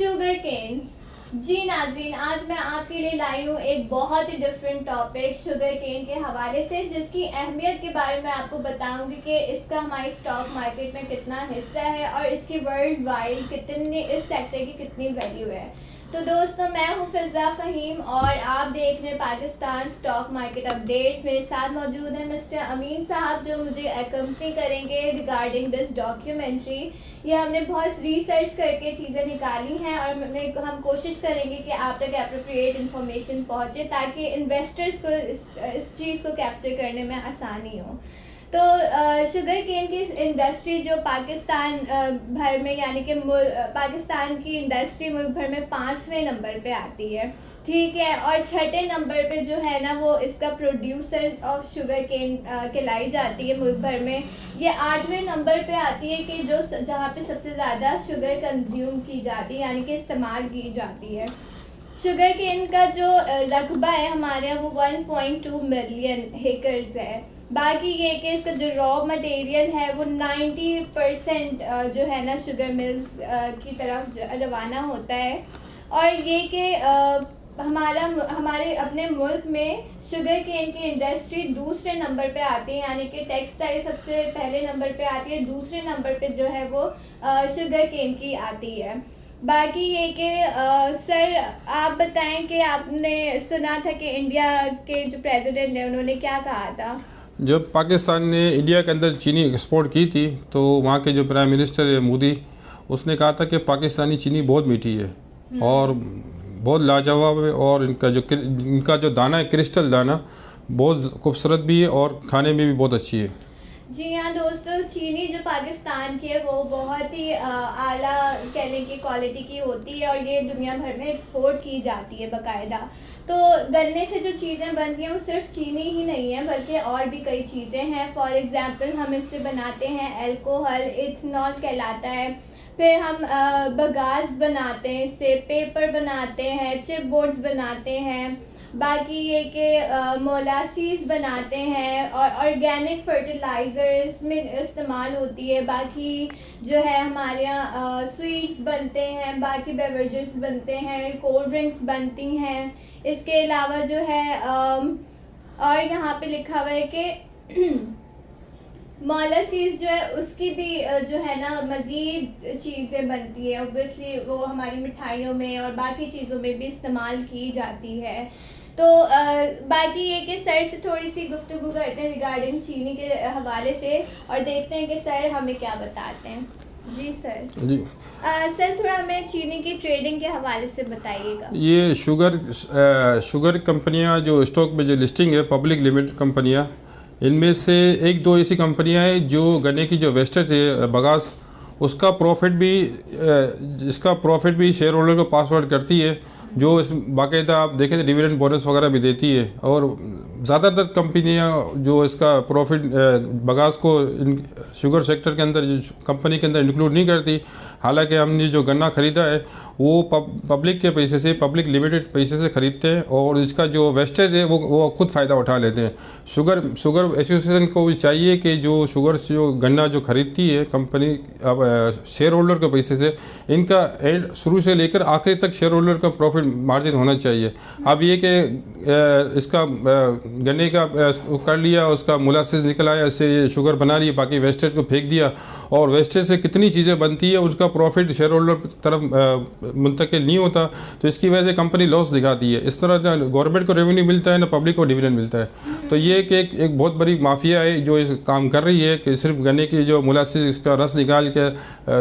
Sugar cane. जी नाज़रीन, आज मैं आपके लिए लाई हूँ एक बहुत ही डिफरेंट टॉपिक शुगर केन के हवाले से, जिसकी अहमियत के बारे में आपको बताऊंगी कि इसका हमारी स्टॉक मार्केट में कितना हिस्सा है और इसकी वर्ल्ड वाइड कितनी, इस सेक्टर की कितनी वैल्यू है। तो दोस्तों, मैं हूँ फिज़ा फ़हीम और आप देख रहे हैं पाकिस्तान स्टॉक मार्केट अपडेट। मेरे साथ मौजूद है मिस्टर अमीन साहब, जो मुझे अकम्पनी करेंगे रिगार्डिंग दिस डॉक्यूमेंट्री। ये हमने बहुत रिसर्च करके चीज़ें निकाली हैं और हम कोशिश करेंगे कि आप तक एप्रोप्रिएट इन्फॉर्मेशन पहुँचे ताकि इन्वेस्टर्स को इस चीज़ को कैप्चर करने में आसानी हो। तो शुगर केन की इंडस्ट्री जो पाकिस्तान भर में, यानी कि पाकिस्तान की इंडस्ट्री मुल्क भर में 5वें नंबर पे आती है, ठीक है। और छठे नंबर पे जो है ना, वो इसका प्रोड्यूसर ऑफ शुगर केन कहलाई जाती है मुल्क भर में। ये 8वें नंबर पे आती है कि जो जहाँ पे सबसे ज़्यादा शुगर कंज्यूम की जाती है, यानी कि इस्तेमाल की जाती है। शुगर केन का जो रकबा है हमारे यहाँ वो 1.2 मिलियन एकर्स है। बाकी ये कि इसका जो रॉ मटेरियल है वो 90% जो है ना शुगर मिल्स की तरफ रवाना होता है। और ये कि हमारे अपने मुल्क में शुगर केन की इंडस्ट्री दूसरे नंबर पे आती है, यानी कि टेक्सटाइल सबसे पहले नंबर पे आती है, दूसरे नंबर पे जो है वो शुगर केन की आती है। बाकी ये कि सर आप बताएं कि आपने सुना था कि इंडिया के जो प्रेसिडेंट ने उन्होंने क्या कहा था। जब पाकिस्तान ने इंडिया के अंदर चीनी एक्सपोर्ट की थी तो वहाँ के जो प्राइम मिनिस्टर है मोदी, उसने कहा था कि पाकिस्तानी चीनी बहुत मीठी है और बहुत लाजवाब है और इनका जो दाना है, क्रिस्टल दाना, बहुत खूबसूरत भी है और खाने में भी बहुत अच्छी है। जी हाँ दोस्तों, चीनी जो पाकिस्तान की है वो बहुत ही आला कहने की क्वालिटी की होती है और ये दुनिया भर में एक्सपोर्ट की जाती है बाकायदा। तो गन्ने से जो चीज़ें बनती हैं वो सिर्फ चीनी ही नहीं है बल्कि और भी कई चीज़ें हैं। फॉर एग्ज़ाम्पल हम इससे बनाते हैं अल्कोहल, इथनॉल कहलाता है। फिर हम बगास बनाते हैं, इससे पेपर बनाते हैं, चिप बोर्ड्स बनाते हैं। बाकी ये कि मोलासीस बनाते हैं और ऑर्गेनिक फर्टिलाइज़र इसमें इस्तेमाल होती है। बाकी जो है हमारे यहाँ स्वीट्स बनते हैं, बाकी बेवरेजेस बनते हैं, कोल्ड ड्रिंक्स बनती हैं। इसके अलावा जो है और यहाँ पे लिखा हुआ है कि मोलासीस जो है उसकी भी जो है ना मज़ीद चीज़ें बनती है। ओब्वियसली वो हमारी मिठाइयों में और बाकी चीज़ों में भी इस्तेमाल की जाती है। तो बाकी ये कि सर से थोड़ी सी गुफ्तगू करते हैं रिगार्डिंग चीनी के हवाले से और देखते हैं कि सर हमें क्या बताते हैं। जी सर। जी सर थोड़ा हमें चीनी की ट्रेडिंग के हवाले से बताइएगा। ये शुगर कंपनियां जो स्टॉक में जो लिस्टिंग है, पब्लिक लिमिटेड कंपनियां, इनमें से एक दो ऐसी कंपनियां हैं जो गन्ने की जो वेस्टेज है बगास, उसका प्रॉफिट भी शेयर होल्डर को पासवर्ड करती है, जो इस बाकायदा आप देखें तो डिविडेंड बोनस वगैरह भी देती है। और ज़्यादातर कंपनियां जो इसका प्रॉफिट बगास को शुगर सेक्टर के अंदर, कंपनी के अंदर इंक्लूड नहीं करती। हालांकि हमने जो गन्ना ख़रीदा है वो पब्लिक के पैसे से, पब्लिक लिमिटेड पैसे से ख़रीदते हैं और इसका जो वेस्टेज है वो खुद फ़ायदा उठा लेते हैं। शुगर एसोसिएशन को भी चाहिए कि जो गन्ना जो ख़रीदती है कंपनी अब शेयर होल्डर के पैसे से, इनका एंड शुरू से लेकर आखिरी तक शेयर होल्डर का प्रॉफिट मार्जिन होना चाहिए। अब ये कि इसका गन्ने का कर लिया, उसका मोलासिस निकल आया, इससे शुगर बना रही है, बाकी वेस्टेज को फेंक दिया और वेस्टेज से कितनी चीज़ें बनती है उसका प्रॉफिट शेयर होल्डर तरफ मुंतकिल नहीं होता, तो इसकी वजह से कंपनी लॉस दिखाती है। इस तरह गवर्नमेंट को रेवेन्यू मिलता है ना पब्लिक को डिविडेंड मिलता है। तो ये कि एक बहुत बड़ी माफिया है जो इस काम कर रही है कि सिर्फ गन्ने की जो मोलासिस, इसका रस निकाल के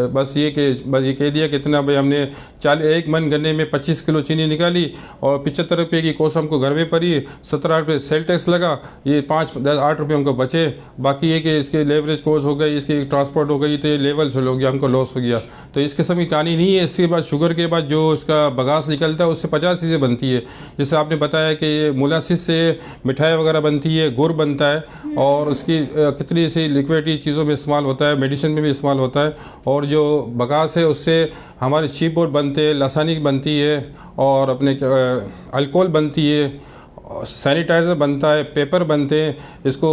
बस ये कह दिया कि इतना भाई हमने 1 मन गन्ने में 25 किलो चीनी निकाली और 75 रुपये की कॉस्ट हमको घर में पड़ी, 17 रुपये सेल टैक्स लगा, ये 8 रुपये हमको बचे। बाकी ये कि इसके लेवरेज कॉस्ट हो गई, इसकी ट्रांसपोर्ट हो गई, तो ये लेवल से हो गया, हमको लॉस हो गया। तो इस किस्म की कहानी नहीं है। इसके बाद शुगर के बाद जो इसका बगास निकलता है उससे 50 चीज़ें बनती है। जैसे आपने बताया कि ये मोलासिस से मिठाई वगैरह बनती है, गुड़ बनता है और उसकी कितनी सी लिक्विड चीज़ों में इस्तेमाल होता है, मेडिसिन में भी इस्तेमाल होता है। और जो बगास है उससे हमारे चीप बोर्ड बनते हैं, लसानी बनती है और अपने अल्कोहल बनती है सैनिटाइज़र बनता है, पेपर बनते हैं, इसको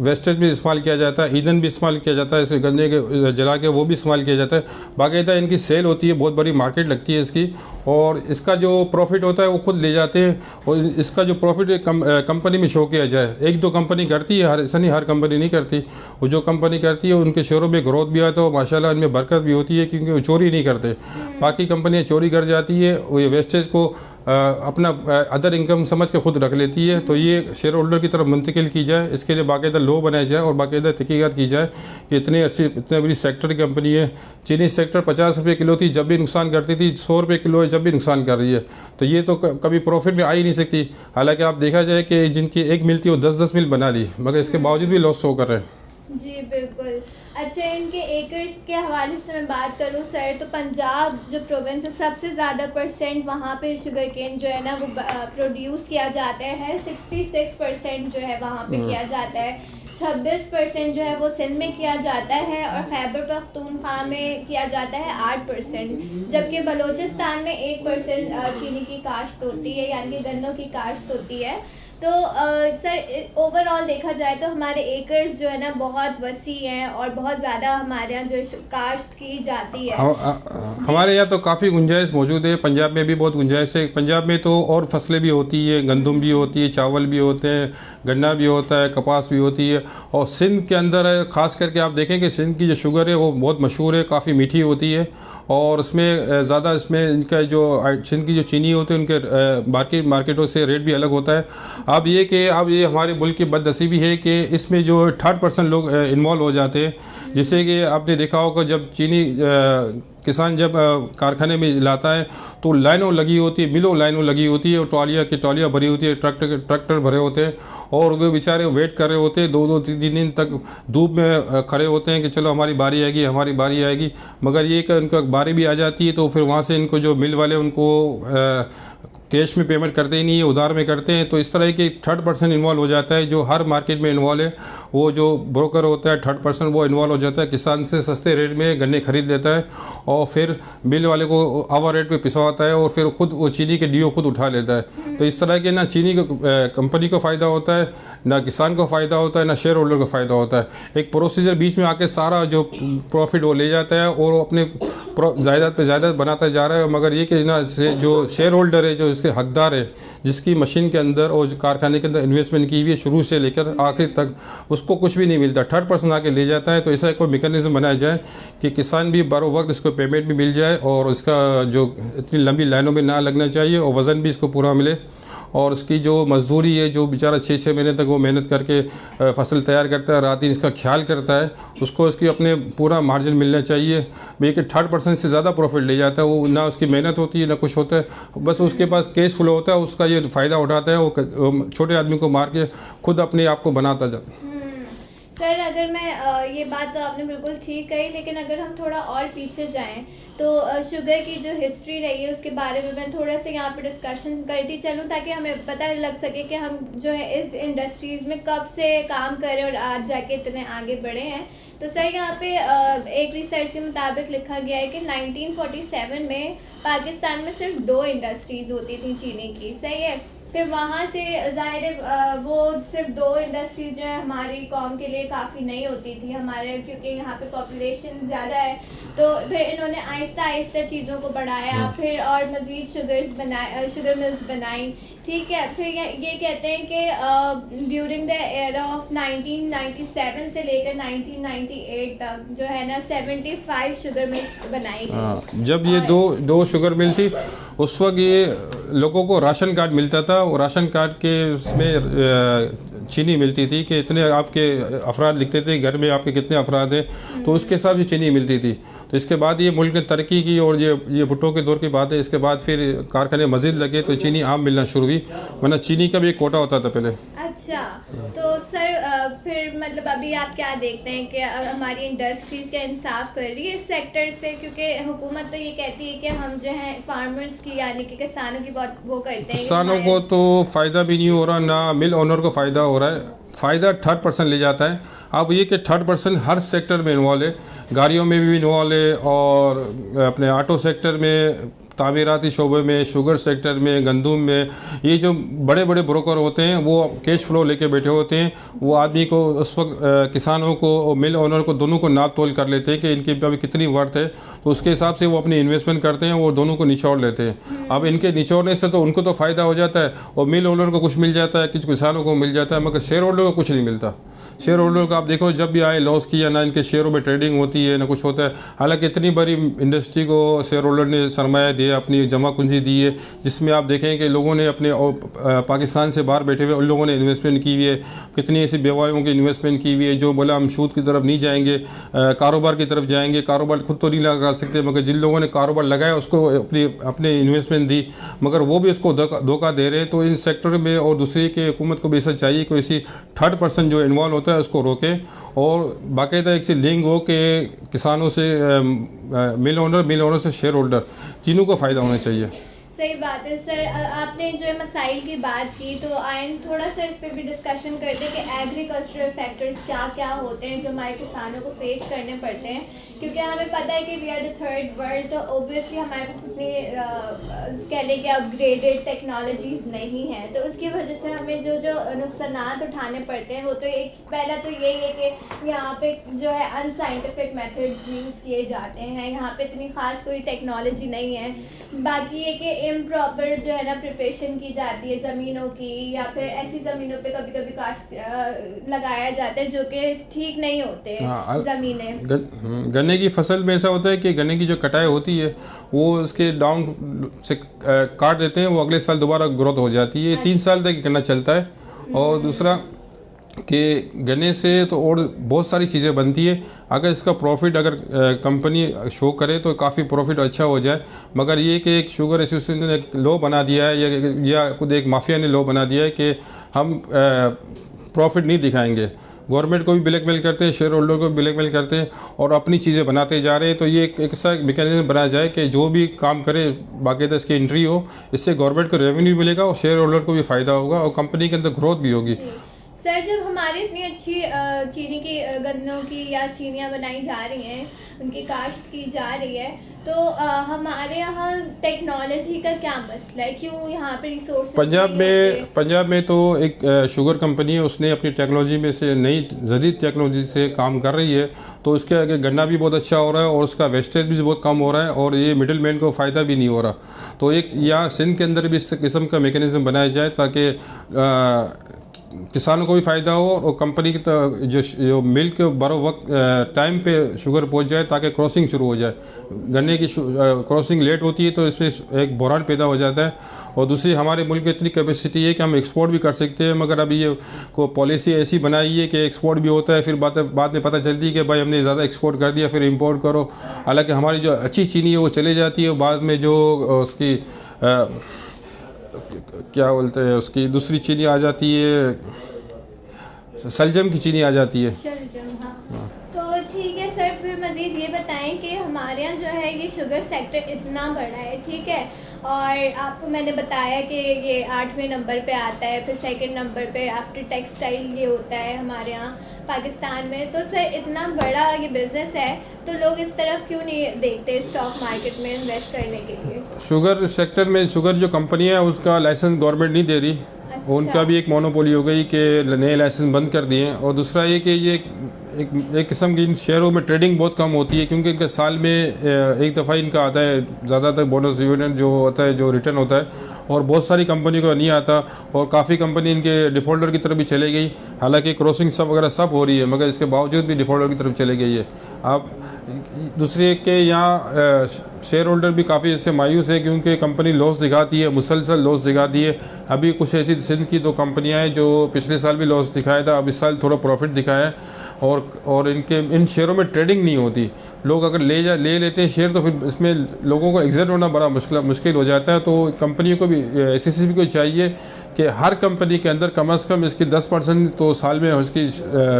वेस्टेज भी इस्तेमाल किया जाता है, ईंधन भी इस्तेमाल किया जाता है, इसे गन्ने के जला के वो भी इस्तेमाल किया जाता है। बाकायदा इनकी सेल होती है, बहुत बड़ी मार्केट लगती है इसकी, और इसका जो प्रॉफिट होता है वो खुद ले जाते हैं। और इसका जो प्रॉफिट कंपनी में शो किया जाए, एक दो कंपनी करती है, ऐसा नहीं हर कंपनी नहीं करती। वो जो कंपनी करती है उनके शेयरों में ग्रोथ भी आता है, माशाल्लाह इनमें बरकत भी होती है, क्योंकि वो चोरी नहीं करते। बाकी कंपनियाँ चोरी कर जाती है, वो ये वेस्टेज को अपना अदर इनकम समझ के खुद रख लेती है। तो ये शेयर होल्डर की तरफ मुंतकिल की जाए, इसके लिए बाकायदा लॉ बनाया जाए और बाकायदा तहकीकात की जाए कि इतने बड़ी सेक्टर की कंपनी है। चीनी सेक्टर 50 रुपये किलो थी जब भी नुकसान करती थी, 100 रुपये किलो है जब भी नुकसान कर रही है। तो ये तो कभी प्रॉफिट में आ ही नहीं सकती। हालांकि आप देखा जाए कि जिनकी एक मिल थी वो 10-10 मिल बना ली, मगर इसके बावजूद भी लॉस शो कर रहे हैं। जी बिल्कुल। अच्छा, इनके एकर्स के हवाले से मैं बात करूँ सर, तो पंजाब जो प्रोविंस है सबसे ज़्यादा परसेंट वहाँ पे शुगर केन जो है ना वो प्रोड्यूस किया जाता है। 66% जो है वहाँ पे किया जाता है। 26% जो है वो सिंध में किया जाता है और खैबर पख्तूनख्वा में किया जाता है 8%, जबकि बलूचिस्तान में 1% चीनी की काश्त होती है, यानी कि गन्नों की काश्त होती है। तो सर ओवरऑल देखा जाए तो हमारे एकर्स जो है ना बहुत वसी हैं और बहुत ज़्यादा हमारे यहाँ जो काश्त की जाती है। हमारे यहाँ तो काफ़ी गुंजाइश मौजूद है, पंजाब में भी बहुत गुंजाइश है। पंजाब में तो और फसलें भी होती है, गंदम भी होती है, चावल भी होते हैं, गन्ना भी होता है, कपास भी होती है। और सिंध के अंदर है, ख़ास करके आप देखें कि सिंध की जो शुगर है वो बहुत मशहूर है, काफ़ी मीठी होती है। और उसमें ज़्यादा इसमें इनका जो सिंध की जो चीनी होती है उनके बाकी मार्केटों से रेट भी अलग होता है। अब ये हमारे मुल्क की बदनसीबी है कि इसमें जो 30% लोग इन्वॉल्व हो जाते हैं, जिससे कि आपने देखा होगा जब चीनी किसान जब कारखाने में लाता है तो लाइनों लगी होती है, मिलों लाइनों लगी होती है, और ट्रॉलियाँ भरी होती है, ट्रैक्टर भरे होते हैं, और वो बेचारे वेट कर रहे होते हैं 2-2 3 दिन तक धूप में खड़े होते हैं कि चलो हमारी बारी आएगी, हमारी बारी आएगी। मगर ये कि उनका बारी भी आ जाती है तो फिर वहाँ से इनको जो मिल वाले उनको कैश में पेमेंट करते ही नहीं है, उधार में करते हैं। तो इस तरह के 30% इन्वॉल्व हो जाता है। जो हर मार्केट में इन्वॉल्व है, वो जो ब्रोकर होता है 30% वो इन्वॉल्व हो जाता है, किसान से सस्ते रेट में गन्ने खरीद लेता है और फिर बिल वाले को आवर रेट पे पिसवाता है और फिर खुद वो चीनी के डीओ खुद उठा लेता है। तो इस तरह के ना चीनी को कंपनी को फ़ायदा होता है, ना किसान को फ़ायदा होता है, ना शेयर होल्डर को फ़ायदा होता है। एक प्रोसीजर बीच में आके सारा जो प्रॉफिट वो ले जाता है और वो अपने जायदाद पे जायदाद बनाता जा रहा है। मगर ये कि ना जो शेयर होल्डर है, जो इसके हकदार है, जिसकी मशीन के अंदर और जो कारखाने के अंदर इन्वेस्टमेंट की हुई है शुरू से लेकर आखिर तक, उसको कुछ भी नहीं मिलता, 30% आके ले जाता है। तो ऐसा कोई मैकेनिज्म बनाया जाए कि किसान भी बारो वक्त इसको पेमेंट भी मिल जाए और उसका जो इतनी लंबी लाइनों में ना लगना चाहिए और वज़न भी इसको पूरा मिले। और उसकी जो मजदूरी है, जो बेचारा 6-6 महीने तक वो मेहनत करके फसल तैयार करता है, रात दिन इसका ख्याल करता है, उसको उसकी अपने पूरा मार्जिन मिलना चाहिए। भाई कि 30% से ज़्यादा प्रॉफिट ले जाता है वो, ना उसकी मेहनत होती है ना कुछ होता है, बस उसके पास कैश फ्लो होता है, उसका ये फ़ायदा उठाता है, वो छोटे आदमी को मार के खुद अपने आप को बनाता जाता है। सर अगर मैं ये बात तो आपने बिल्कुल ठीक कही, लेकिन अगर हम थोड़ा और पीछे जाएं तो शुगर की जो हिस्ट्री रही है उसके बारे में मैं थोड़ा सा यहाँ पे डिस्कशन करती चलूँ, ताकि हमें पता लग सके कि हम जो है इस इंडस्ट्रीज़ में कब से काम कर रहे हैं और आज जाके इतने आगे बढ़े हैं। तो सर यहाँ पे एक रिसर्च के मुताबिक लिखा गया है कि 1947 में पाकिस्तान में सिर्फ 2 इंडस्ट्रीज़ होती थी चीनी की, सही है। फिर वहाँ से ज़ाहिर है वो सिर्फ 2 इंडस्ट्रीज जो है हमारी कौम के लिए काफ़ी नहीं होती थी हमारे, क्योंकि यहाँ पे पॉपुलेशन ज़्यादा है। तो फिर इन्होंने आहिस्ता आहिस्ता चीज़ों को बढ़ाया, फिर और मज़ीद शुगर मिल्स बनाई, ठीक है। फिर ये कहते हैं कि ड्यूरिंग द एरा ऑफ 1997 से लेकर 1998 तक जो है ना 75 शुगर मिल्स बनाई गई। जब ये दो शुगर मिल थी उस वक्त ये लोगों को राशन कार्ड मिलता था, और राशन कार्ड के उसमें चीनी मिलती थी कि इतने आपके अफराद लिखते थे, घर में आपके कितने अफराद हैं, तो उसके हिसाब से चीनी मिलती थी। तो इसके बाद ये मुल्क ने तरक्की की और ये भुट्टो के दौर की बात है। इसके बाद फिर कारखाने मज़ीद लगे तो चीनी आम मिलना शुरू हुई, वरना चीनी का भी एक कोटा होता था पहले। अच्छा, तो सर फिर मतलब अभी आप क्या देखते हैं कि हमारी इंडस्ट्रीज़ क्या इंसाफ कर रही है इस सेक्टर से, क्योंकि हुकूमत तो ये कहती है कि हम जो है फार्मर्स की यानी कि किसानों की बहुत वो करते हैं। किसानों को तो फ़ायदा भी नहीं हो रहा, ना मिल ओनर को फ़ायदा हो रहा है। फ़ायदा 30% ले जाता है। अब ये कि 30% हर सेक्टर में इन्वॉल्व है, गाड़ियों में भी इन्वॉल्व है और अपने ऑटो सेक्टर में, तामीराती शोबे में, शुगर सेक्टर में, गंदम में, ये जो बड़े बड़े ब्रोकर होते हैं वो कैश फ्लो लेके बैठे होते हैं। वो आदमी को उस वक्त किसानों को और मिल ओनर को दोनों को नाप तोल कर लेते हैं कि इनकी अभी कितनी वर्थ है, तो उसके हिसाब से वो अपनी इन्वेस्टमेंट करते हैं, वो दोनों को निचोड़ लेते हैं। अब इनके निचोड़ने से तो उनको तो फ़ायदा हो जाता है और मिल ओनर को कुछ मिल जाता है, कुछ किसानों को मिल जाता है, मगर शेयर होल्डर को कुछ नहीं मिलता। शेयर होल्डर को आप देखो जब भी आए लॉस किया, ना इनके शेयरों में ट्रेडिंग होती है ना कुछ होता है। हालांकि इतनी बड़ी इंडस्ट्री को शेयर होल्डर ने सरमाया दिया, अपनी जमा पूंजी दी है, जिसमें आप देखें कि लोगों ने अपने पाकिस्तान से बाहर बैठे हुए उन लोगों ने इन्वेस्टमेंट की हुई है। कितनी ऐसी बेवायों की इन्वेस्टमेंट की हुई है जो बोला हम सूद की तरफ नहीं जाएंगे, कारोबार की तरफ जाएंगे। कारोबार खुद तो नहीं लगा सकते, मगर जिन लोगों ने कारोबार लगाया उसको अपनी इन्वेस्टमेंट दी, मगर वो भी उसको धोखा दे रहे हैं। तो इन सेक्टर में और दूसरी की हुकूमत को भी ऐसा चाहिए कि इसी थर्ड पर्सन जो इन्वॉल्व होता है उसको रोके और बाकायदा एक से लिंक हो कि किसानों से मिल ओनर से शेयर होल्डर तीनों को फ़ायदा होना चाहिए। सही बात है सर। आपने जो मसाइल की बात की तो आइन थोड़ा सा इस पर भी डिस्कशन करते हैं कि एग्रीकल्चरल फैक्टर्स क्या क्या होते हैं जो हमारे किसानों को फेस करने पड़ते हैं, क्योंकि हमें पता है कि we are the third world, तो ओब्वियसली हमारे पास इतनी कह लें कि अपग्रेडेड टेक्नोलॉजीज़ नहीं है, तो उसकी वजह से हमें जो जो नुकसान उठाने पड़ते हैं वो तो एक पहला तो यही है कि यहाँ पे जो है अनसाइंटिफिक मेथड यूज़ किए जाते हैं, यहाँ पे इतनी ख़ास कोई टेक्नोलॉजी नहीं है। बाकी ये कि इम्प्रॉपर जो है ना प्रिपरेशन की जाती है ज़मीनों की, या फिर ऐसी ज़मीनों पे कभी कभी काश्त लगाया जाता है जो कि ठीक नहीं होते ज़मीनें। गन्ने की फसल में ऐसा होता है कि गन्ने की जो कटाई होती है वो उसके डाउन से काट देते हैं, वो अगले साल दोबारा ग्रोथ हो जाती है। 3 साल तक गन्ना चलता है। और दूसरा कि गन्ने से तो और बहुत सारी चीज़ें बनती है। अगर इसका प्रॉफिट अगर कंपनी शो करे तो काफ़ी प्रॉफिट अच्छा हो जाए, मगर ये कि एक शुगर एसोसिएशन ने एक लॉ बना दिया है या खुद एक माफिया ने लॉ बना दिया है कि हम प्रॉफिट नहीं दिखाएंगे। गवर्नमेंट को भी ब्लैकमेल करते हैं, शेयर होल्डर को भी ब्लैकमेल करते हैं और अपनी चीज़ें बनाते जा रहे हैं। तो ये एक ऐसा मैकेनिज्म बनाया जाए कि जो भी काम करे बाकायदा इसकी एंट्री हो, इससे गवर्नमेंट को रेवेन्यू मिलेगा और शेयर होल्डर को भी फ़ायदा होगा और कंपनी के अंदर ग्रोथ भी होगी। सर जब हमारी इतनी अच्छी चीनी की गन्नों की या चीनियाँ बनाई जा रही हैं, उनकी काश्त की जा रही है, तो हमारे यहाँ टेक्नोलॉजी का क्या मसला है? क्यों यहाँ पे रिसोर्स पंजाब में तो एक शुगर कंपनी है, उसने अपनी टेक्नोलॉजी में से नई जदीद टेक्नोलॉजी से काम कर रही है, तो उसके आगे गन्ना भी बहुत अच्छा हो रहा है और उसका वेस्टेज भी बहुत कम हो रहा है और ये मिडिल मैन को फ़ायदा भी नहीं हो रहा। तो एक यहाँ सिंध के अंदर भी इस किस्म का मेकनिज़म बनाया जाए ताकि किसानों को भी फ़ायदा हो और कंपनी की जो मिल्क बरो वक्त टाइम पे शुगर पहुंच जाए ताकि क्रॉसिंग शुरू हो जाए। गन्ने की क्रॉसिंग लेट होती है तो इसमें एक बहरान पैदा हो जाता है। और दूसरी हमारे मुल्क में इतनी कैपेसिटी है कि हम एक्सपोर्ट भी कर सकते हैं, मगर अभी ये को पॉलिसी ऐसी बनाई है कि एक्सपोर्ट भी होता है, फिर बाद में पता चलती है कि भाई हमने ज़्यादा एक्सपोर्ट कर दिया, फिर इम्पोर्ट करो। हालाँकि हमारी जो अच्छी चीनी है वो चले जाती है, बाद में जो उसकी क्या बोलते हैं उसकी दूसरी चीनी आ जाती है, सलजम की चीनी आ जाती है। हाँ। तो ठीक है सर, फिर मज़ीद ये बताएं कि हमारे यहाँ जो है ये शुगर सेक्टर इतना बड़ा है, ठीक है, और आपको मैंने बताया कि ये 8वें नंबर पे आता है, फिर 2nd नंबर पे आफ्टर टेक्सटाइल ये होता है हमारे यहाँ पाकिस्तान में। तो सर इतना बड़ा ये बिज़नेस है तो लोग इस तरफ क्यों नहीं देखते स्टॉक मार्केट में इन्वेस्ट करने के लिए? शुगर सेक्टर में शुगर जो कंपनी है उसका लाइसेंस गवर्नमेंट नहीं दे रही। अच्छा। उनका भी एक मोनोपोली हो गई कि नए लाइसेंस बंद कर दिए। और दूसरा ये कि ये एक किस्म की इन शेयरों में ट्रेडिंग बहुत कम होती है, क्योंकि इनका साल में एक दफ़ा इनका आता है ज़्यादातर बोनस डिविडेंड जो होता है, जो रिटर्न होता है, और बहुत सारी कंपनी को नहीं आता और काफ़ी कंपनी इनके डिफ़ॉल्टर की तरफ भी चले गई। हालांकि क्रॉसिंग सब वगैरह सब हो रही है, मगर इसके बावजूद भी डिफ़ॉल्टर की तरफ चले गई है। अब दूसरे के यहाँ शेयर होल्डर भी काफ़ी इससे मायूस है क्योंकि कंपनी लॉस दिखाती है, मुसलसल लॉस दिखाती है। अभी कुछ ऐसी सिंध की 2 कंपनियाँ हैं जो पिछले साल भी लॉस दिखाया था, अब इस साल थोड़ा प्रॉफिट दिखाया है। और इन शेयरों में ट्रेडिंग नहीं होती। लोग अगर ले लेते हैं शेयर तो फिर इसमें लोगों को एग्जिट होना बड़ा मुश्किल हो जाता है। तो कंपनियों को भी SEC को चाहिए कि हर कंपनी के अंदर कम इसकी 10% तो साल में उसकी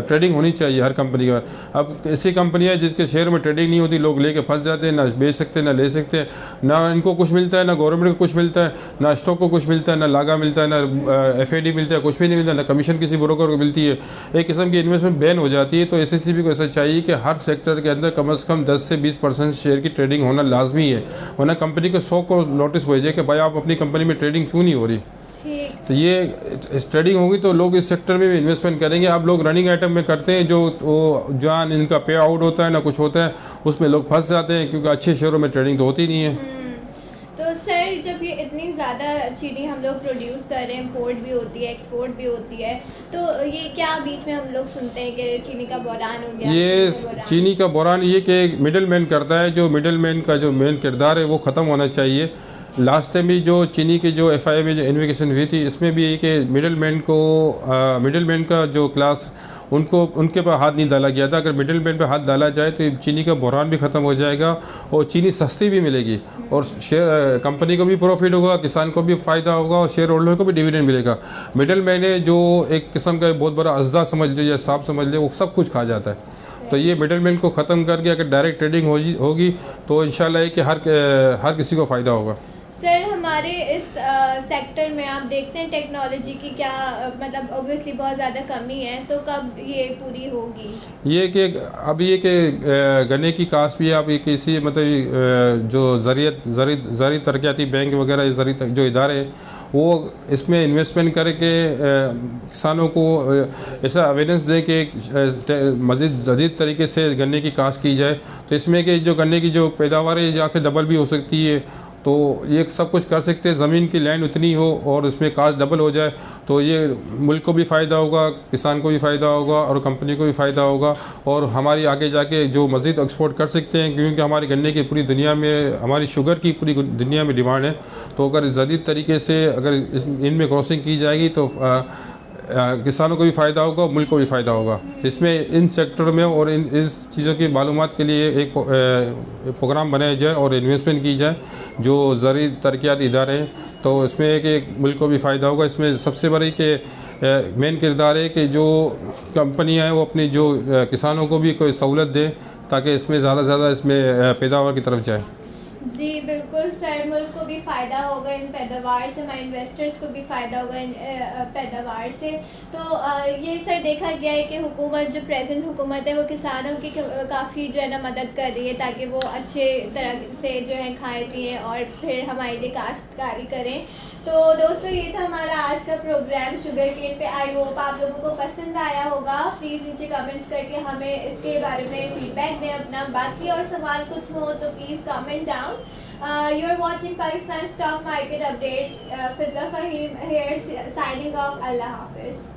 ट्रेडिंग होनी चाहिए हर कंपनी का। अब ऐसी कंपनियां कंपनियां जिसके शेयर में ट्रेडिंग नहीं होती, लोग लेके फंस जाते हैं, ना बेच सकते ना ले सकते, ना इनको कुछ मिलता है, ना गवर्नमेंट को कुछ मिलता है, ना स्टॉक को कुछ मिलता है, ना लागा मिलता है, ना FAD मिलता है, कुछ भी नहीं मिलता, ना कमीशन किसी ब्रोकर को मिलती है। एक किस्म की इन्वेस्टमेंट बैन हो जाती है। तो SSCB को ऐसा चाहिए कि हर सेक्टर के अंदर कम से कम 10 से 20% शेयर की ट्रेडिंग होना लाजमी है, वरना कंपनी को 100 को नोटिस भेजे कि भाई आप अपनी कंपनी में ट्रेडिंग क्यों नहीं हो रही। तो ये ट्रेडिंग होगी तो लोग इस सेक्टर में भी इन्वेस्टमेंट करेंगे। अब लोग रनिंग आइटम में करते हैं, जो वो जान इनका पे आउट होता है ना कुछ होता है, उसमें लोग फंस जाते हैं, क्योंकि अच्छे शेयरों में ट्रेडिंग तो होती नहीं है। तो सर जब ये इतनी ज़्यादा चीनी हम लोग प्रोड्यूस कर रहे हैं, इम्पोर्ट भी होती है, एक्सपोर्ट भी होती है, तो ये क्या बीच में हम लोग सुनते हैं कि चीनी का बहरान हो गया? ये चीनी का बहरान ये कि मिडिल मैन करता है, जो मिडिल मैन का जो मेन किरदार है वो ख़त्म होना चाहिए। लास्ट टाइम भी जो चीनी की जो FII में जो इन्वेस्टिगेशन हुई थी, इसमें भी कि मिडिल मैन का जो क्लास उनके पर हाथ नहीं डाला गया था। अगर मिडिल मैन पर हाथ डाला जाए तो चीनी का बहरान भी ख़त्म हो जाएगा और चीनी सस्ती भी मिलेगी और शेयर कंपनी को भी प्रॉफिट होगा, किसान को भी फ़ायदा होगा और शेयर होल्डर को भी डिविडेंड मिलेगा। मिडिल मैन है जो एक किस्म का बहुत बड़ा अज्जा समझ लो या सांप समझ लो, वो सब कुछ खा जाता है। तो ये मिडिल मैन को ख़त्म करके अगर डायरेक्ट ट्रेडिंग होगी तो इंशाल्लाह है कि हर किसी को फ़ायदा होगा। सर हमारे इस सेक्टर में आप देखते हैं टेक्नोलॉजी की क्या मतलब ऑब्वियसली बहुत ज़्यादा कमी है, तो कब ये पूरी होगी? ये कि अब ये कि गन्ने की काश्त भी आप किसी मतलब जो ज़रूरी तरक्याती बैंक वगैरह जो इदारे हैं वो इसमें इन्वेस्टमेंट करके किसानों को ऐसा अवेयरनेस दे कि मज़ीद जदीद तरीके से गन्ने की काश्त की जाए। तो इसमें कि जो गन्ने की जो पैदावार है यहाँ से डबल भी हो सकती है, तो ये सब कुछ कर सकते हैं। ज़मीन की लैंड उतनी हो और उसमें कास्ट डबल हो जाए तो ये मुल्क को भी फ़ायदा होगा, किसान को भी फ़ायदा होगा और कंपनी को भी फ़ायदा होगा और हमारी आगे जाके जो मज़ीद एक्सपोर्ट कर सकते हैं, क्योंकि हमारी गन्ने की पूरी दुनिया में, हमारी शुगर की पूरी दुनिया में डिमांड है। तो अगर जदीद तरीके से अगर इनमें क्रॉसिंग की जाएगी तो किसानों को भी फ़ायदा होगा और मुल्क को भी फ़ायदा होगा। इसमें इन सेक्टर में और इस चीज़ों की मालूमात के लिए एक प्रोग्राम बनाया जाए और इन्वेस्टमेंट की जाए जो ज़रूरी तरक्याती इदारे हैं, तो इसमें एक मुल्क को भी फ़ायदा होगा। इसमें सबसे बड़ी के मेन किरदार है कि जो कंपनियां हैं वो अपनी जो किसानों को भी कोई सहूलत दें ताकि इसमें ज़्यादा से ज़्यादा इसमें पैदावार की तरफ जाए। जी बिल्कुल सर, मुल्क को भी फ़ायदा होगा इन पैदावार से, हमारे इन्वेस्टर्स को भी फ़ायदा होगा इन पैदावार से। तो ये सर देखा गया है कि हुकूमत जो प्रेजेंट हुकूमत है वो किसानों की काफ़ी जो है ना मदद कर रही है ताकि वो अच्छे तरह से जो है खाएं पिएँ और फिर हमारे लिए काश्तकारी करें। तो दोस्तों ये था हमारा आज का प्रोग्राम शुगर केन पे। आई होप आप लोगों को पसंद आया होगा। प्लीज़ नीचे कमेंट्स करके हमें इसके बारे में फीडबैक दें अपना। बाकी और सवाल कुछ हो तो please comment down. You are watching Pakistan Stock Market Updates. Fizza Fahim here signing off. Allah Hafiz.